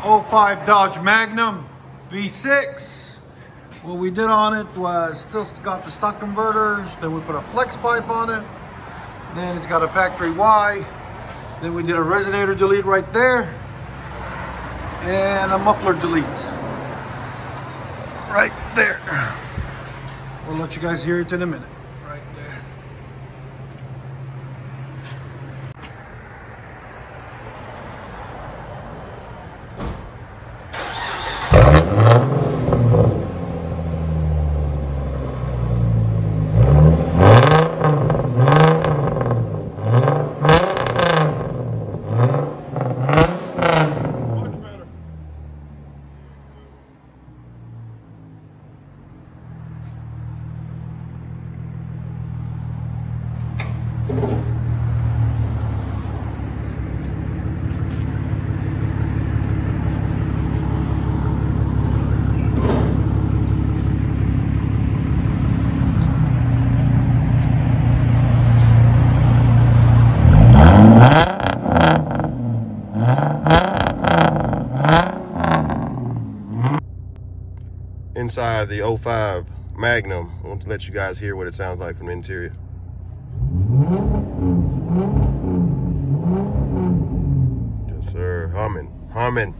'05 Dodge Magnum V6. What we did on it was still got the stock converters, then we put a flex pipe on it, then it's got a factory Y, then we did a resonator delete right there, and a muffler delete right there. We'll let you guys hear it in a minute. Right there. Inside the '05 Magnum. I want to let you guys hear what it sounds like from the interior. Yes, sir. Humming.